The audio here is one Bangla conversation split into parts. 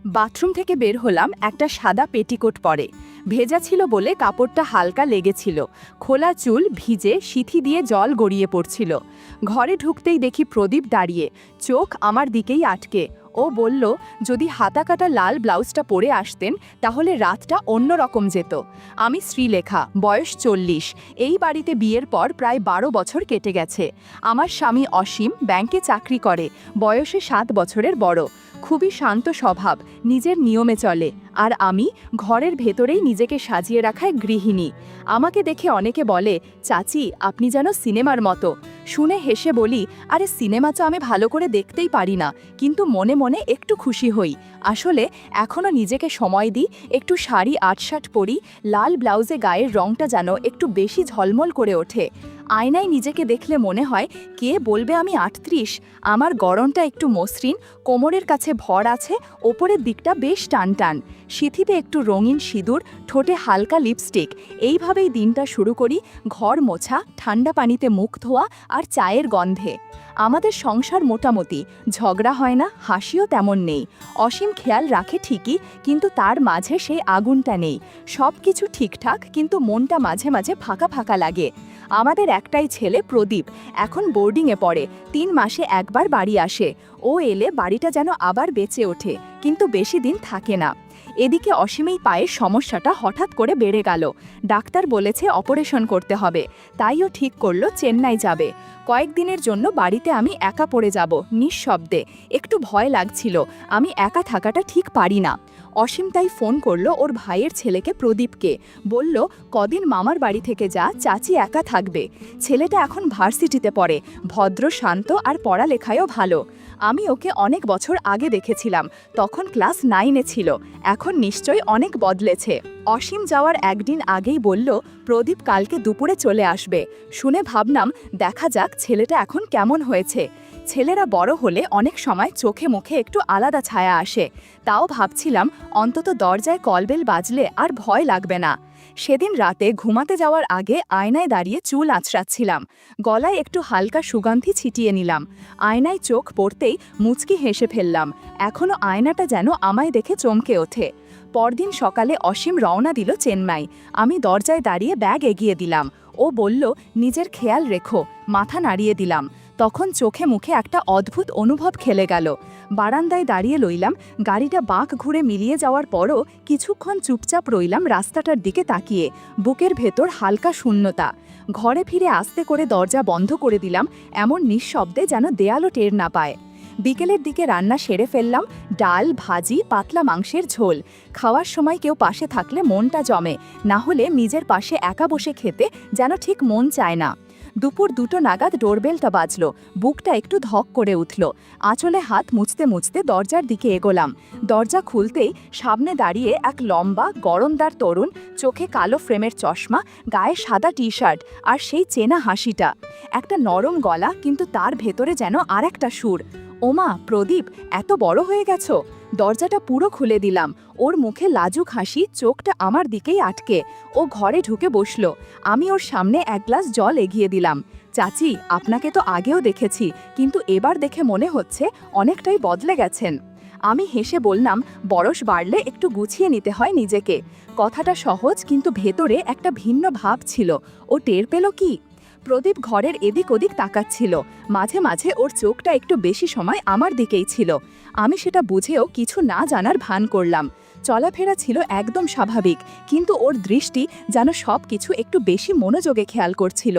বাথরুম থেকে বের হলাম, একটা সাদা পেটিকোট পরে। ভেজা ছিল বলে কাপড়টা হালকা লেগেছিল। খোলা চুল ভিজে, সিথি দিয়ে জল গড়িয়ে পড়ছিল। ঘরে ঢুকতেই দেখি প্রদীপ দাঁড়িয়ে, চোখ আমার দিকেই আটকে। ও বলল, যদি হাতাকাটা লাল ব্লাউজটা পরে আসতেন তাহলে রাতটা অন্যরকম যেত। আমি শ্রীলেখা, বয়স 40। এই বাড়িতে বিয়ের পর প্রায় 12 বছর কেটে গেছে। আমার স্বামী অসীম ব্যাংকে চাকরি করে, বয়সে 7 বছরের বড়। খুবই শান্ত স্বভাব, নিজের নিয়মে চলে। আর আমি ঘরের ভেতরেই নিজেকে সাজিয়ে রাখায় গৃহিণী। আমাকে দেখে অনেকে বলে, চাচি আপনি যেন সিনেমার মতো। শুনে হেসে বলি, আরে সিনেমা তো আমি ভালো করে দেখতেই পারি না, কিন্তু মনে মনে একটু খুশি হই। আসলে এখনও নিজেকে সময় দিই, একটু শাড়ি আটশাট পরি, লাল ব্লাউজে গায়ের রংটা যেন একটু বেশি ঝলমল করে ওঠে। আয়নায় নিজেকে দেখলে মনে হয়, কে বলবে আমি 38। আমার গড়নটা একটু মসৃণ, কোমরের কাছে ভর আছে, ওপরের দিকটা বেশ টান টান। সিথিতে একটু রঙিন সিঁদুর, ঠোঁটে হালকা লিপস্টিক। এইভাবেই দিনটা শুরু করি, ঘর মোছা, ঠান্ডা পানিতে মুখ ধোয়া আর চায়ের গন্ধে। আমাদের সংসার মোটামুটি, ঝগড়া হয় না, হাসিও তেমন নেই। অসীম খেয়াল রাখে ঠিকই, কিন্তু তার মাঝে সেই আগুনটা নেই। সব কিছু ঠিকঠাক, কিন্তু মনটা মাঝে মাঝে ফাঁকা ফাঁকা লাগে। আমাদের একটাই ছেলে প্রদীপ, এখন বোর্ডিংয়ে পড়ে। 3 মাসে একবার বাড়ি আসে। ও এলে বাড়িটা যেন আবার বেঁচে ওঠে, কিন্তু বেশি দিন থাকে না। এদিকে অসীমেই পায়ের সমস্যাটা হঠাৎ করে বেড়ে গেল। ডাক্তার বলেছে অপারেশন করতে হবে, তাইও ঠিক করলো চেন্নাই যাবে। কয়েকদিনের জন্য বাড়িতে আমি একা পড়ে যাব, নিঃশব্দে। একটু ভয় লাগছিল, আমি একা থাকাটা ঠিক পারি না। অসীম তাই ফোন করলো ওর ভাইয়ের ছেলেকে প্রদীপকে, বলল, কদিন মামার বাড়ি থেকে যা, চাচি একা থাকবে। ছেলেটা এখন ভার্সিটিতে পড়ে, ভদ্র শান্ত আর পড়ালেখায়ও ভালো। আমি ওকে অনেক বছর আগে দেখেছিলাম, তখন ক্লাস 9-এ ছিল। এখন নিশ্চয়ই অনেক বদলেছে। অসীম যাওয়ার একদিন আগেই বলল, প্রদীপ কালকে দুপুরে চলে আসবে। শুনে ভাবলাম, দেখা যাক ছেলেটা এখন কেমন হয়েছে। ছেলেরা বড় হলে অনেক সময় চোখে মুখে একটু আলাদা ছায়া আসে। তাও ভাবছিলাম, অন্তত দরজায় কলবেল বাজলে আর ভয় লাগবে না। সেদিন রাতে ঘুমাতে যাওয়ার আগে আয়নায় দাঁড়িয়ে চুল আঁচড়াচ্ছিলাম। গলায় একটু হালকা সুগন্ধি ছিটিয়ে নিলাম। আয়নায় চোখ পড়তেই মুচকি হেসে ফেললাম। এখনও আয়নাটা যেন আমায় দেখে চমকে ওঠে। পরদিন সকালে অসীম রওনা দিল চেন্নাই। আমি দরজায় দাঁড়িয়ে ব্যাগ এগিয়ে দিলাম। ও বলল, নিজের খেয়াল রেখো। মাথা নাড়িয়ে দিলাম। তখন চোখে মুখে একটা অদ্ভুত অনুভব খেলে গেল। বারান্দায় দাঁড়িয়ে রইলাম, গাড়িটা বাঁক ঘুরে মিলিয়ে যাওয়ার পরও কিছুক্ষণ চুপচাপ রইলাম রাস্তাটার দিকে তাকিয়ে। বুকের ভেতর হালকা শূন্যতা। ঘরে ফিরে আস্তে করে দরজা বন্ধ করে দিলাম, এমন নিঃশব্দে যেন দেয়ালও টের না পায়। বিকেলের দিকে রান্না সেরে ফেললাম, ডাল, ভাজি, পাতলা মাংসের ঝোল। খাওয়ার সময় কেউ পাশে থাকলে মনটা জমে, না হলে নিজের পাশে একা বসে খেতে যেন ঠিক মন চায় না। দুপুর 2টো নাগাদ ডোরবেলটা বাজলো, বুকটা একটু ধক করে উঠল। আঁচলে হাত মুছতে মুছতে দরজার দিকে এগোলাম। দরজা খুলতেই সামনে দাঁড়িয়ে এক লম্বা গড়নদার তরুণ, চোখে কালো ফ্রেমের চশমা, গায়ে সাদা টি-শার্ট, আর সেই চেনা হাসিটা। একটা নরম গলা, কিন্তু তার ভেতরে যেন আর একটা সুর। ওমা প্রদীপ, এত বড় হয়ে গেছো। দরজাটা পুরো খুলে দিলাম। ওর মুখে লাজুক হাসি, চোখটা আমার দিকেই আটকে। ও ঘরে ঢুকে বসলো। আমি ওর সামনে এক গ্লাস জল এগিয়ে দিলাম। চাচি, আপনাকে তো আগেও দেখেছি, কিন্তু এবার দেখে মনে হচ্ছে অনেকটাই বদলে গেছেন। আমি হেসে বললাম, বয়স বাড়লে একটু গুছিয়ে নিতে হয় নিজেকে। কথাটা সহজ, কিন্তু ভেতরে একটা ভিন্ন ভাব ছিল। ও টের পেল কি? প্রদীপ ঘরের এদিক ওদিক তাকাচ্ছিল। মাঝে মাঝে ওর চোখটা একটু বেশি সময় আমার দিকেই ছিল। আমি সেটা বুঝেও কিছু না জানার ভান করলাম। চলাফেরা ছিল একদম স্বাভাবিক, কিন্তু ওর দৃষ্টি যেন সব কিছু একটু বেশি মনোযোগে খেয়াল করছিল।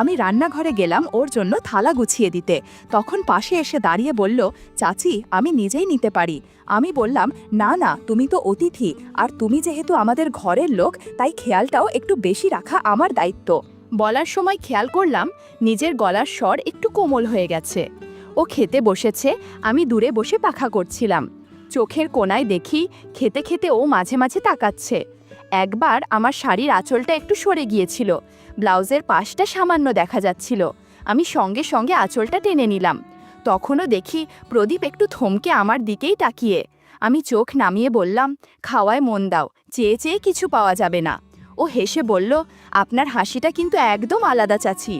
আমি রান্নাঘরে গেলাম ওর জন্য থালা গুছিয়ে দিতে। তখন পাশে এসে দাঁড়িয়ে বলল, চাচি আমি নিজেই নিতে পারি। আমি বললাম, না না, তুমি তো অতিথি, আর তুমি যেহেতু আমাদের ঘরের লোক, তাই খেয়ালটাও একটু বেশি রাখা আমার দায়িত্ব। বলার সময় খেয়াল করলাম নিজের গলার স্বর একটু কোমল হয়ে গেছে। ও খেতে বসেছে, আমি দূরে বসে পাখা করছিলাম। চোখের কোণায় দেখি খেতে খেতে ও মাঝে মাঝে তাকাচ্ছে। একবার আমার শাড়ির আঁচলটা একটু সরে গিয়েছিল, ব্লাউজের পাশটা সামান্য দেখা যাচ্ছিল। আমি সঙ্গে সঙ্গে আঁচলটা টেনে নিলাম। তখনও দেখি প্রদীপ একটু থমকে আমার দিকেই তাকিয়ে। আমি চোখ নামিয়ে বললাম, খাওয়ায় মন দাও, চেয়ে চেয়ে কিছু পাওয়া যাবে না। ও হেসে বলল, আপনার হাসিটা কিন্তু একদম আলাদা চাচি।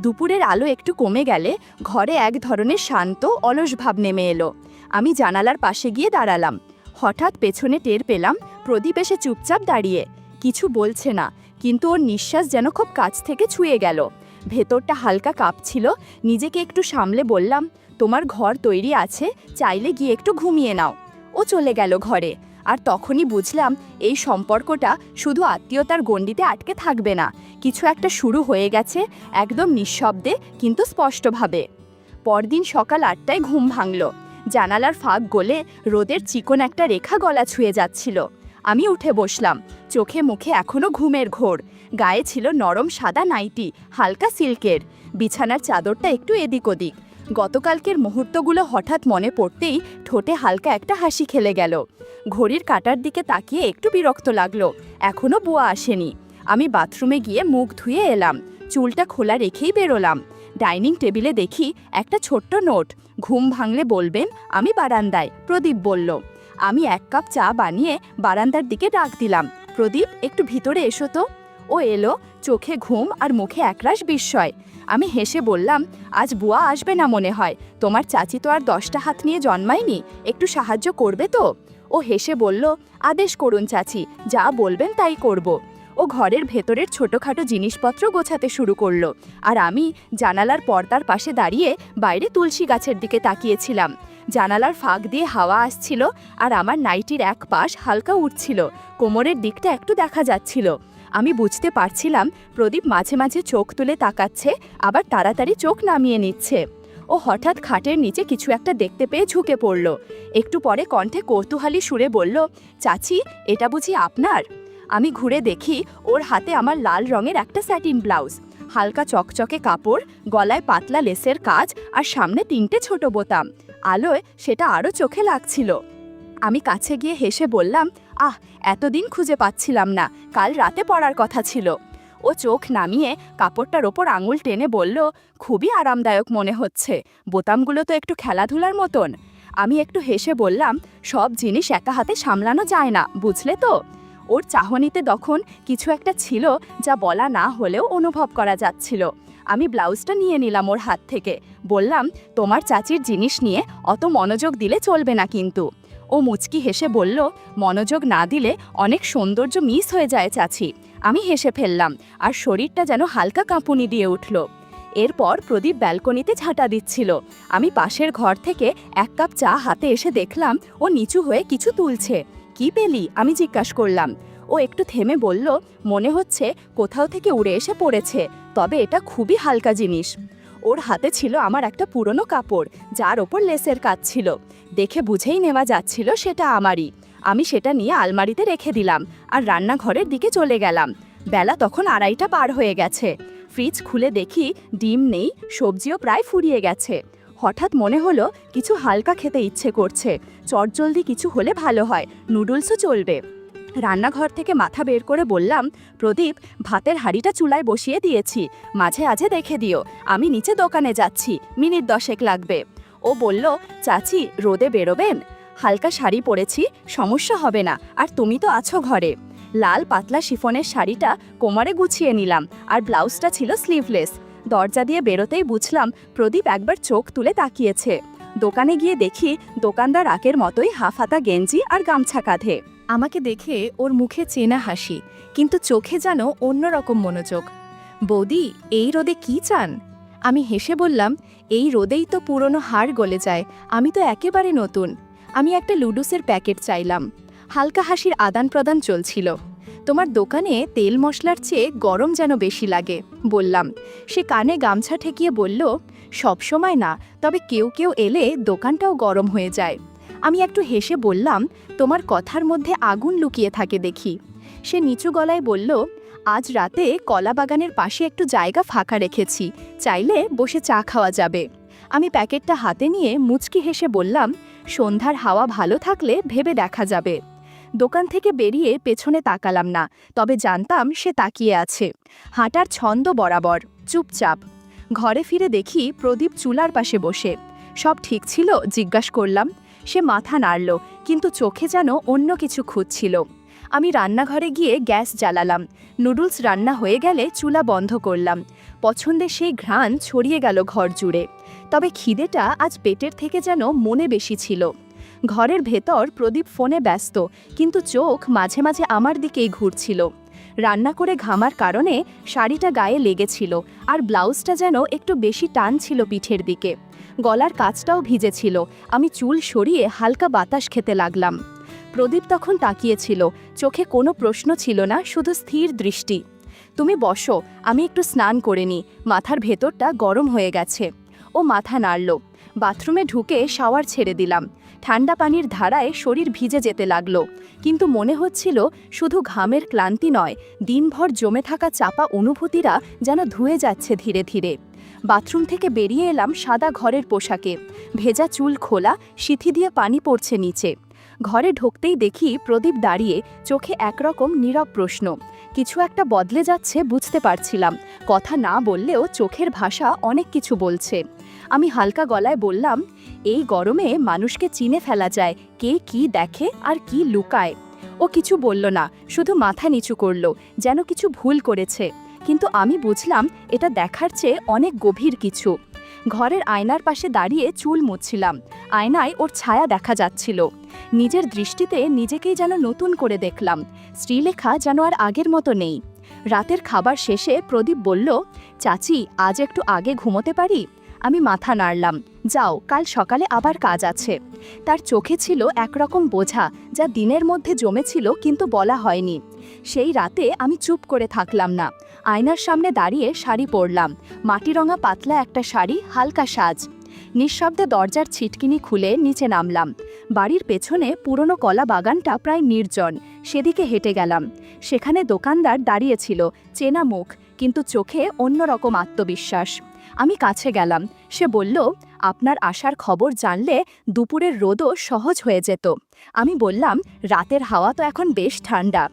দুপুরের আলো একটু কমে গেলে ঘরে এক ধরনের শান্ত অলস ভাব নেমে এলো। আমি জানালার পাশে গিয়ে দাঁড়ালাম। হঠাৎ পেছনে টের পেলাম প্রদীপ এসে চুপচাপ দাঁড়িয়ে, কিছু বলছে না, কিন্তু ওর নিঃশ্বাস যেন খুব কাছ থেকে ছুঁয়ে গেল। ভেতরটা হালকা কাঁপছিল। নিজেকে একটু সামলে বললাম, তোমার ঘর তৈরি আছে, চাইলে গিয়ে একটু ঘুমিয়ে নাও। ও চলে গেল ঘরে। আর তখনই বুঝলাম এই সম্পর্কটা শুধু আত্মীয়তার গণ্ডিতে আটকে থাকবে না, কিছু একটা শুরু হয়ে গেছে, একদম নিঃশব্দে কিন্তু স্পষ্টভাবে। পরদিন সকাল 8টায় ঘুম ভাঙল। জানালার ফাঁক গলে রোদের চিকন একটা রেখা গলা ছুঁয়ে যাচ্ছিল। আমি উঠে বসলাম, চোখে মুখে এখনো ঘুমের ঘোর। গায়ে ছিল নরম সাদা নাইটি, হালকা সিল্কের। বিছানার চাদরটা একটু এদিক ওদিক। গতকালকের মুহূর্তগুলো হঠাৎ মনে পড়তেই ঠোঁটে হালকা একটা হাসি খেলে গেল। ঘড়ির কাঁটার দিকে তাকিয়ে একটু বিরক্ত লাগলো, এখনো বুয়া আসেনি। আমি বাথরুমে গিয়ে মুখ ধুয়ে এলাম, চুলটা খোলা রেখেই বেরোলাম। ডাইনিং টেবিলে দেখি একটা ছোট্ট নোট, ঘুম ভাঙলে বলবেন আমি বারান্দায়, প্রদীপ বলল। আমি 1 কাপ চা বানিয়ে বারান্দার দিকে ডাক দিলাম, প্রদীপ একটু ভিতরে এসো তো। ও এলো, চোখে ঘুম আর মুখে একরাশ বিস্ময়। আমি হেসে বললাম, আজ বুয়া আসবে না মনে হয়, তোমার চাচি তো আর 10টা হাত নিয়ে জন্মায়নি, একটু সাহায্য করবে তো? ও হেসে বলল, আদেশ করুন চাচি, যা বলবেন তাই করব। ও ঘরের ভেতরের ছোটোখাটো জিনিসপত্র গোছাতে শুরু করলো, আর আমি জানালার পর্দার পাশে দাঁড়িয়ে বাইরে তুলসী গাছের দিকে তাকিয়েছিলাম। জানালার ফাঁক দিয়ে হাওয়া আসছিল, আর আমার নাইটির এক পাশ হালকা উঠছিল, কোমরের দিকটা একটু দেখা যাচ্ছিল। আমি বুঝতে পারছিলাম প্রদীপ মাঝে মাঝে চোখ তুলে তাকাচ্ছে, আবার তাড়াতাড়ি চোখ নামিয়ে নিচ্ছে। ও হঠাৎ খাটের নিচে কিছু একটা দেখতে পেয়ে ঝুঁকে পড়ল। একটু পরে কণ্ঠে কৌতূহলী সুরে বলল, চাচি এটা বুঝি আপনার? আমি ঘুরে দেখি ওর হাতে আমার লাল রঙের একটা স্যাটিন ব্লাউজ, হালকা চকচকে কাপড়, গলায় পাতলা লেসের কাজ, আর সামনে 3টে ছোট বোতাম। আলোয় সেটা আরও চোখে লাগছিল। আমি কাছে গিয়ে হেসে বললাম, আহ, এতদিন খুঁজে পাচ্ছিলাম না, কাল রাতে পরার কথা ছিল। ও চোখ নামিয়ে কাপড়টার ওপর আঙুল টেনে বলল, খুবই আরামদায়ক মনে হচ্ছে, বোতামগুলো তো একটু খেলাধুলার মতন। আমি একটু হেসে বললাম, সব জিনিস একা হাতে সামলানো যায় না, বুঝলে তো? ওর চাহনিতে তখন কিছু একটা ছিল যা বলা না হলেও অনুভব করা যাচ্ছিল। আমি ব্লাউজটা নিয়ে নিলাম ওর হাত থেকে, বললাম, তোমার চাচির জিনিস নিয়ে অত মনোযোগ দিলে চলবে না কিন্তু। ও মুচকি হেসে বলল, মনোযোগ না দিলে অনেক সৌন্দর্য মিস হয়ে যায় চাচি। আমি হেসে ফেললাম, আর শরীরটা যেন হালকা কাঁপুনি দিয়ে উঠল। এরপর প্রদীপ ব্যালকনিতে ঝাঁটা দিচ্ছিল। আমি পাশের ঘর থেকে 1 কাপ চা হাতে এসে দেখলাম ও নিচু হয়ে কিছু তুলছে। কি পেলি? আমি জিজ্ঞাসা করলাম। ও একটু থেমে বলল, মনে হচ্ছে কোথাও থেকে উড়ে এসে পড়েছে, তবে এটা খুবই হালকা জিনিস। ওর হাতে ছিল আমার একটা পুরনো কাপড়, যার ওপর লেসের কাজ ছিল। দেখে বুঝেই নেওয়া যাচ্ছিল সেটা আমারই। আমি সেটা নিয়ে আলমারিতে রেখে দিলাম, আর রান্নাঘরের দিকে চলে গেলাম। বেলা তখন 2:30 পার হয়ে গেছে। ফ্রিজ খুলে দেখি ডিম নেই, সবজিও প্রায় ফুরিয়ে গেছে। হঠাৎ মনে হলো কিছু হালকা খেতে ইচ্ছে করছে, চটজলদি কিছু হলে ভালো হয়, নুডলসও চলবে। রান্নাঘর থেকে মাথা বের করে বললাম, প্রদীপ, ভাতের হাঁড়িটা চুলায় বসিয়ে দিয়েছি, মাঝে মাঝে দেখে দিও, আমি নিচে দোকানে যাচ্ছি, মিনিট 10 লাগবে। ও বলল, চাচি রোদে বেরোবেন? হালকা শাড়ি পরেছি, সমস্যা হবে না, আর তুমি তো আছো ঘরে। লাল পাতলা শিফনের শাড়িটা কোমরে গুছিয়ে নিলাম, আর ব্লাউজটা ছিল স্লিভলেস। দরজা দিয়ে বেরোতেই বুঝলাম প্রদীপ একবার চোখ তুলে তাকিয়েছে। দোকানে গিয়ে দেখি দোকানদার আগের মতোই হাফহাতা গেঞ্জি আর গামছা কাঁধে। আমাকে দেখে ওর মুখে চেনা হাসি, কিন্তু চোখে যেন অন্যরকম মনোযোগ। বৌদি, এই রোদে কি চান? আমি হেসে বললাম, এই রোদেই তো পুরনো হাড় গলে যায়, আমি তো একেবারে নতুন। আমি একটা লুডুসের প্যাকেট চাইলাম। হালকা হাসির আদান প্রদান চলছিল। তোমার দোকানে তেল মশলার চেয়ে গরম যেন বেশি লাগে, বললাম। সে কানে গামছা ঠেকিয়ে বলল, সবসময় না, তবে কেউ কেউ এলে দোকানটাও গরম হয়ে যায়। আমি একটু হেসে বললাম, তোমার কথার মধ্যে আগুন লুকিয়ে থাকে দেখি। সে নিচু গলায় বলল, আজ রাতে কলা বাগানের পাশে একটু জায়গা ফাঁকা রেখেছি, চাইলে বসে চা খাওয়া যাবে। আমি প্যাকেটটা হাতে নিয়ে মুচকি হেসে বললাম, সন্ধ্যার হাওয়া ভালো থাকলে ভেবে দেখা যাবে। দোকান থেকে বেরিয়ে পেছনে তাকালাম না, তবে জানতাম সে তাকিয়ে আছে, হাঁটার ছন্দ বরাবর, চুপচাপ। ঘরে ফিরে দেখি প্রদীপ চুলার পাশে বসে। সব ঠিক ছিল? জিজ্ঞাসা করলাম। সে মাথা নাড়ল, কিন্তু চোখে যেন অন্য কিছু খুঁজছিল। আমি রান্নাঘরে গিয়ে গ্যাস জ্বালালাম। নুডলস রান্না হয়ে গেলে চুলা বন্ধ করলাম। পছন্দের সেই ঘ্রাণ ছড়িয়ে গেল ঘর জুড়ে। তবে খিদেটা আজ পেটের থেকে যেন মনে বেশি ছিল। ঘরের ভেতর প্রদীপ ফোনে ব্যস্ত, কিন্তু চোখ মাঝে মাঝে আমার দিকেই ঘুরছিল। রান্না করে ঘামার কারণে শাড়িটা গায়ে লেগেছিল, আর ব্লাউজটা যেন একটু বেশি টান ছিল পিঠের দিকে। গলার কাছটাও ভিজেছিল। আমি চুল সরিয়ে হালকা বাতাস খেতে লাগলাম। প্রদীপ তখন তাকিয়েছিল, চোখে কোনো প্রশ্ন ছিল না, শুধু স্থির দৃষ্টি। তুমি বসো, আমি একটু স্নান করে নিই, মাথার ভেতরটা গরম হয়ে গেছে। ও মাথা নাড়ল। বাথরুমে ঢুকে শাওয়ার ছেড়ে দিলাম। ঠান্ডা পানির ধারায় শরীর ভিজে যেতে লাগলো, কিন্তু মনে হচ্ছিল শুধু ঘামের ক্লান্তি নয়, দিনভর জমে থাকা চাপা অনুভূতিরা যেন ধুয়ে যাচ্ছে ধীরে ধীরে। বাথরুম থেকে বেরিয়ে এলাম সাদা ঘরের পোশাকে, ভেজা চুল খোলা, সিথি দিয়ে পানি পড়ছে নিচে। ঘরে ঢুকতেই দেখি প্রদীপ দাঁড়িয়ে, চোখে একরকম নীরব প্রশ্ন। কিছু একটা বদলে যাচ্ছে বুঝতে পারছিলাম, কথা না বললেও চোখের ভাষা অনেক কিছু বলছে। আমি হালকা গলায় বললাম, এই গরমে মানুষকে চিনে ফেলা যায়, কে কি দেখে আর কি লুকায়। ও কিছু বলল না, শুধু মাথা নিচু করল, যেন কিছু ভুল করেছে। কিন্তু আমি বুঝলাম এটা দেখার চেয়ে অনেক গভীর কিছু। ঘরের আয়নার পাশে দাঁড়িয়ে চুল মুছছিলাম। আয়নায় ওর ছায়া দেখা যাচ্ছিল। নিজের দৃষ্টিতে নিজেকেই যেন নতুন করে দেখলাম। শ্রীলেখা যেন আর আগের মতো নেই। রাতের খাবার শেষে প্রদীপ বলল, চাচি, আজ একটু আগে ঘুমোতে পারি? আমি মাথা নাড়লাম। যাও, কাল সকালে আবার কাজ আছে। তার চোখে ছিল একরকম বোঝা, যা দিনের মধ্যে জমেছিল কিন্তু বলা হয়নি। সেই রাতে আমি চুপ করে থাকলাম না। আয়নার সামনে দাঁড়িয়ে শাড়ি পরলাম। মাটিরঙা পাতলা একটা শাড়ি, হালকা সাজ। নিঃশব্দে দরজার ছিটকিনি খুলে নিচে নামলাম। বাড়ির পেছনে পুরনো কলা বাগানটা প্রায় নির্জন, সেদিকে হেঁটে গেলাম। সেখানে দোকানদার দাঁড়িয়েছিল, চেনা মুখ, কিন্তু চোখে অন্যরকম আত্মবিশ্বাস। আমি কাছে গেলাম। সে বলল, আপনার আসার খবর জানলে দুপুরের রোদও সহজ হয়ে যেত। আমি বললাম, রাতের হাওয়া তো এখন বেশ ঠান্ডা,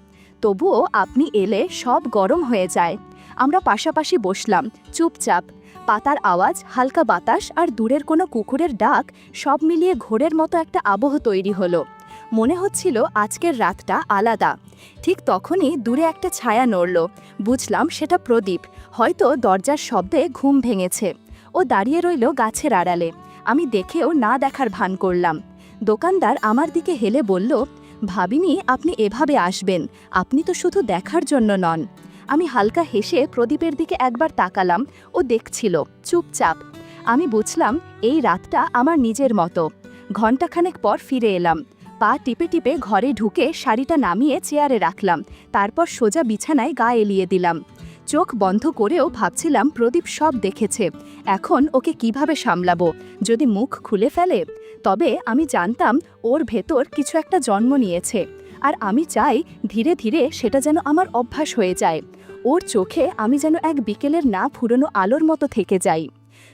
তবুও আপনি এলে সব গরম হয়ে যায়। আমরা পাশাপাশি বসলাম, চুপচাপ। পাতার আওয়াজ, হালকা বাতাস আর দূরের কোনো কুকুরের ডাক, সব মিলিয়ে ঘোরের মতো একটা আবহ তৈরি হলো। মনে হচ্ছিল আজকের রাতটা আলাদা। ঠিক তখনই দূরে একটা ছায়া নড়ল। বুঝলাম সেটা প্রদীপ। হয়তো দরজার শব্দে ঘুম ভেঙেছে। ও দাঁড়িয়ে রইল গাছের আড়ালে। আমি দেখেও না দেখার ভান করলাম। দোকানদার আমার দিকে হেলে বলল, ভাবিনি আপনি এভাবে আসবেন, আপনি তো শুধু দেখার জন্য নন। আমি হালকা হেসে প্রদীপের দিকে একবার তাকালাম। ও দেখছিল, চুপচাপ। আমি বুঝলাম এই রাতটা আমার নিজের মতো। ঘণ্টাখানেক পর ফিরে এলাম। পা টিপে টিপে ঘরে ঢুকে শাড়িটা নামিয়ে চেয়ারে রাখলাম। তারপর সোজা বিছানায় গা এলিয়ে দিলাম। চোখ বন্ধ করেও ভাবছিলাম প্রদীপ সব দেখেছে। এখন ওকে কিভাবে সামলাবো? যদি মুখ খুলে ফেলে? তবে আমি জানতাম ওর ভেতর কিছু একটা জন্ম নিয়েছে, আর আমি চাই ধীরে ধীরে সেটা যেন আমার অভ্যাস হয়ে যায়। ওর চোখে আমি যেন এক বিকেলের না ফুরনো আলোর মতো থেকে যাই।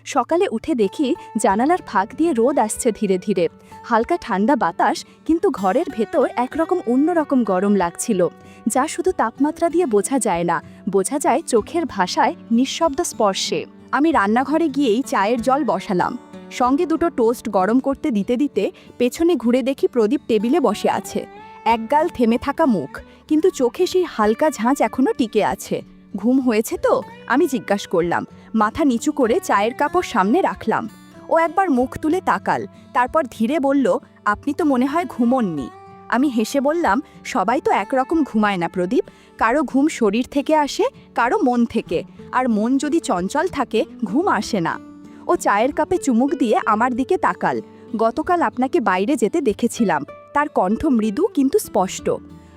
সকালে উঠে দেখি জানালার ফাঁক দিয়ে রোদ আসছে ধীরে ধীরে। হালকা ঠান্ডা বাতাস, কিন্তু ঘরের ভেতর একরকম অন্যরকম গরম লাগছিল, যা শুধু তাপমাত্রা দিয়ে বোঝা যায় না, বোঝা যায় চোখের ভাষায়, নিঃশব্দ স্পর্শে। আমি রান্নাঘরে গিয়েই চায়ের জল বসালাম। সঙ্গে দুটো টোস্ট গরম করতে দিতে দিতে পেছনে ঘুরে দেখি প্রদীপ টেবিলে বসে আছে। একগাল থেমে থাকা মুখ, কিন্তু চোখে সেই হালকা ঝাঁঝ এখনো টিকে আছে। ঘুম হয়েছে তো? আমি জিজ্ঞাসা করলাম। মাথা নিচু করে চায়ের কাপড় সামনে রাখলাম। ও একবার মুখ তুলে তাকাল, তারপর ধীরে বলল, আপনি তো মনে হয় ঘুমোননি। আমি হেসে বললাম, সবাই তো একরকম ঘুমায় না প্রদীপ। কারো ঘুম শরীর থেকে আসে, কারো মন থেকে, আর মন যদি চঞ্চল থাকে ঘুম আসে না। ও চায়ের কাপে চুমুক দিয়ে আমার দিকে তাকাল। গতকাল আপনাকে বাইরে যেতে দেখেছিলাম। তার কণ্ঠ মৃদু কিন্তু স্পষ্ট।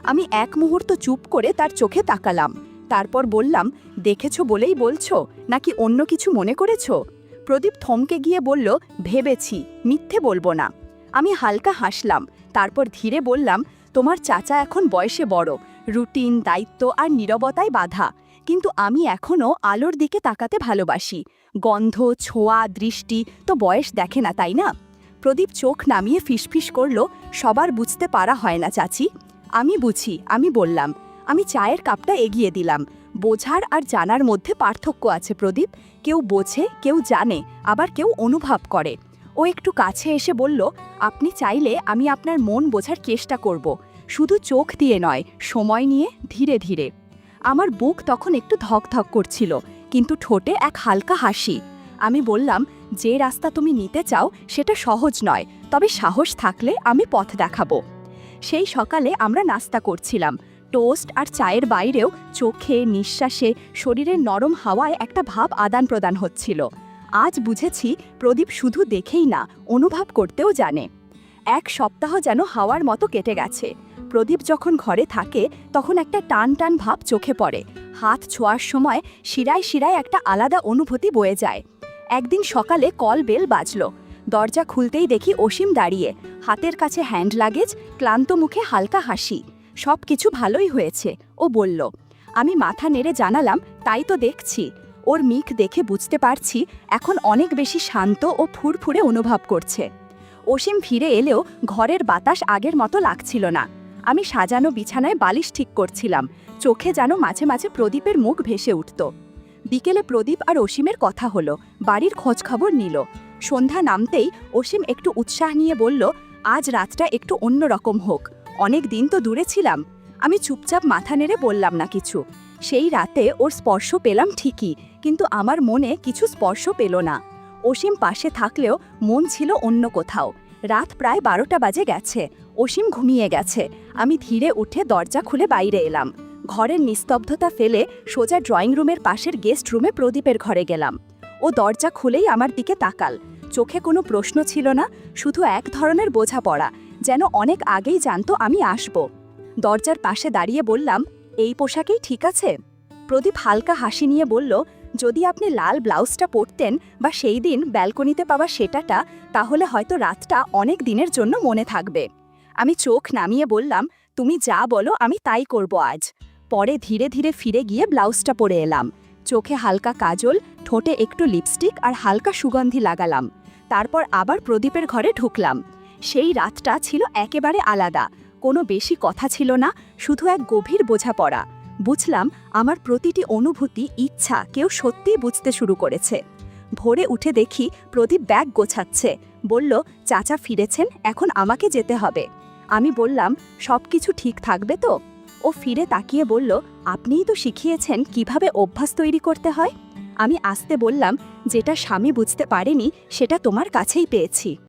আমি এক মুহূর্ত চুপ করে তার চোখে তাকালাম। তারপর বললাম, দেখেছো বলেই বলছো, নাকি অন্য কিছু মনে করেছো? প্রদীপ থমকে গিয়ে বলল, ভেবেছি, মিথ্যে বলবো না। আমি হালকা হাসলাম। তারপর ধীরে বললাম, তোমার চাচা এখন বয়সে বড়, রুটিন, দায়িত্ব আর নীরবতায় বাধা, কিন্তু আমি এখনও আলোর দিকে তাকাতে ভালোবাসি। গন্ধ, ছোঁয়া, দৃষ্টি তো বয়স দেখে না, তাই না? প্রদীপ চোখ নামিয়ে ফিসফিস করল, সবার বুঝতে পারা হয় না চাচি। আমি বুঝি, আমি বললাম। আমি চায়ের কাপটা এগিয়ে দিলাম। বোঝার আর জানার মধ্যে পার্থক্য আছে প্রদীপ। কেউ বোঝে, কেউ জানে, আবার কেউ অনুভব করে। ও একটু কাছে এসে বলল, আপনি চাইলে আমি আপনার মন বোঝার চেষ্টা করব, শুধু চোখ দিয়ে নয়, সময় নিয়ে, ধীরে ধীরে। আমার বুক তখন একটু ধকধক করছিল, কিন্তু ঠোঁটে এক হালকা হাসি। আমি বললাম, যে রাস্তা তুমি নিতে চাও সেটা সহজ নয়, তবে সাহস থাকলে আমি পথ দেখাবো। সেই সকালে আমরা নাস্তা করছিলাম। টোস্ট আর চায়ের বাইরেও চোখে, নিঃশ্বাসে, শরীরের নরম হাওয়ায় একটা ভাব আদান প্রদান হচ্ছিল। আজ বুঝেছি প্রদীপ শুধু দেখেই না, অনুভব করতেও জানে। এক সপ্তাহ যেন হাওয়ার মতো কেটে গেছে। প্রদীপ যখন ঘরে থাকে তখন একটা টান টান ভাব চোখে পড়ে। হাত ছোঁয়ার সময় শিরায় শিরায় একটা আলাদা অনুভূতি বয়ে যায়। একদিন সকালে কল বেল বাজল। দরজা খুলতেই দেখি অসীম দাঁড়িয়ে, হাতের কাছে হ্যান্ড লাগেজ, ক্লান্ত মুখে হালকা হাসি। সব কিছু ভালোই হয়েছে, ও বলল। আমি মাথা নেড়ে জানালাম, তাই তো দেখছি। ওর মুখ দেখে বুঝতে পারছি এখন অনেক বেশি শান্ত ও ফুরফুরে অনুভব করছে। অসীম ফিরে এলেও ঘরের বাতাস আগের মতো লাগছিল না। আমি সাজানো বিছানায় বালিশ ঠিক করছিলাম, চোখে যেন মাঝে মাঝে প্রদীপের মুখ ভেসে উঠত। বিকেলে প্রদীপ আর অসীমের কথা হলো, বাড়ির খোঁজখবর নিল। সন্ধ্যা নামতেই অসীম একটু উৎসাহ নিয়ে বলল, আজ রাতটা একটু অন্যরকম হোক, অনেক দিন তো দূরে ছিলাম। আমি চুপচাপ মাথা নেড়ে বললাম না কিছু। সেই রাতে ওর স্পর্শ পেলাম ঠিকই, কিন্তু আমার মনে কিছু স্পর্শ পেল না। অসীম পাশে থাকলেও মন ছিল অন্য কোথাও। রাত প্রায় 12টা বাজে গেছে, অসীম ঘুমিয়ে গেছে। আমি ধীরে উঠে দরজা খুলে বাইরে এলাম। ঘরের নিস্তব্ধতা ফেলে সোজা ড্রয়িং রুমের পাশের গেস্ট রুমে প্রদীপের ঘরে গেলাম। ও দরজা খুলেই আমার দিকে তাকাল। চোখে কোনো প্রশ্ন ছিল না, শুধু এক ধরনের বোঝাপড়া, যেন অনেক আগেই জানতো আমি আসব। দরজার পাশে দাঁড়িয়ে বললাম, এই পোশাকেই ঠিক আছে? প্রদীপ হালকা হাসি নিয়ে বলল, যদি আপনি লাল ব্লাউজটা পরতেন বা সেই দিন ব্যালকনিতে পাওয়া সেটাটা, তাহলে হয়তো রাতটা অনেক দিনের জন্য মনে থাকবে। আমি চোখ নামিয়ে বললাম, তুমি যা বলো আমি তাই করব আজ। পরে ধীরে ধীরে ফিরে গিয়ে ব্লাউজটা পরে এলাম। চোখে হালকা কাজল, ঠোঁটে একটু লিপস্টিক আর হালকা সুগন্ধি লাগালাম। তারপর আবার প্রদীপের ঘরে ঢুকলাম। সেই রাতটা ছিল একেবারে আলাদা। কোনো বেশি কথা ছিল না, শুধু এক গভীর বোঝাপড়া। বুঝলাম আমার প্রতিটি অনুভূতি, ইচ্ছা কেউ সত্যিই বুঝতে শুরু করেছে। ভোরে উঠে দেখি প্রদীপ ব্যাগ গোছাচ্ছে। বলল, চাচা ফিরেছেন, এখন আমাকে যেতে হবে। আমি বললাম, সব কিছু ঠিক থাকবে তো? ও ফিরে তাকিয়ে বলল, আপনিই তো শিখিয়েছেন কিভাবে অভ্যাস তৈরি করতে হয়। আমি আস্তে বললাম, যেটা স্বামী বুঝতে পারেনি সেটা তোমার কাছেই পেয়েছি।